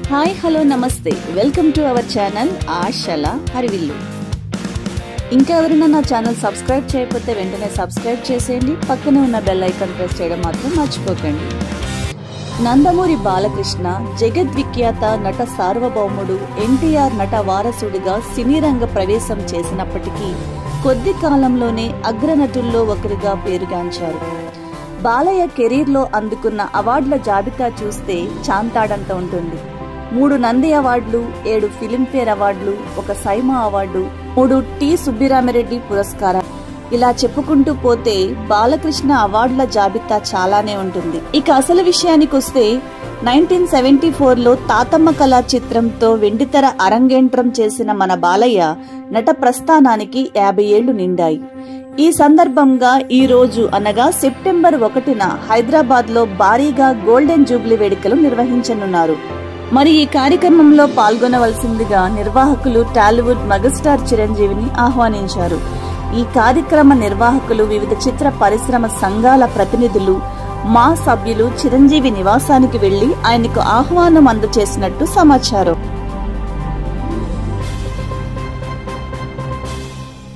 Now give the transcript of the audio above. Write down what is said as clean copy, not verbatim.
Hi hello నమస్తే welcome to our channel ఆశల హరివిల్లు. ఇంకా ఎవరైనా నా ఛానల్ సబ్స్క్రైబ్ చేయకపోతే వెంటనే సబ్స్క్రైబ్ చేసేయండి. పక్కనే ఉన్న బెల్ ఐకాన్ ప్రెస్ చేయడం మాత్రం మర్చిపోకండి. నందమూరి బాలకృష్ణ జగద్విఖ్యాత నట సార్వభౌముడు ఎన్టీఆర్ నట వారసుడిగా సినీ రంగ ప్రవేశం చేసినప్పటికీ కొద్ది కాలంలోనే అగ్రనటుల్లో ఒకరిగా పేరుగాంచారు. బాలయ్య కెరీర్లో అందుకున్న అవార్డుల జాబితా చూస్తే చాంతాడంత ఉంటుంది. 3 నంది అవార్డులు, 7 ఫిలింఫేర్ అవార్డులు, 1 సైమా అవార్డు, 3 టి సుబ్బిరామిరెడ్డి పురస్కారాలు. ఇలా చెప్పుకుంటూ పోతే బాలకృష్ణ అవార్డుల జాబితా చాలానే ఉంటుంది. ఇక అసలు విషయానికి వస్తే 1974లో తాతమ్మ కళా చిత్రంతో వెండితెర అరంగేట్రం చేసిన మన బాలయ్య నట ప్రస్థానానికి 50 ఏళ్లు నిండాయి. ఈ సందర్భంగా ఈ రోజు అనగా సెప్టెంబర్ 1న హైదరాబాద్ లో భారీగా గోల్డెన్ జూబ్లీ వేడుకలు నిర్వహించనున్నారు. మరి ఈ కార్యక్రమంలో పాల్గొనవలసిందిగా నిర్వాహకులు టాలీవుడ్ మెగాస్టార్ చిరంజీవిని ఆహ్వానించారు. ఈ కార్యక్రమ నిర్వాహకులు వివిధ చిత్ర పరిశ్రమ సంఘాల ప్రతినిధులు, మా సభ్యులు చిరంజీవి నివాసానికి వెళ్లి ఆయనకు ఆహ్వానం అందజేసినట్టు సమాచారం.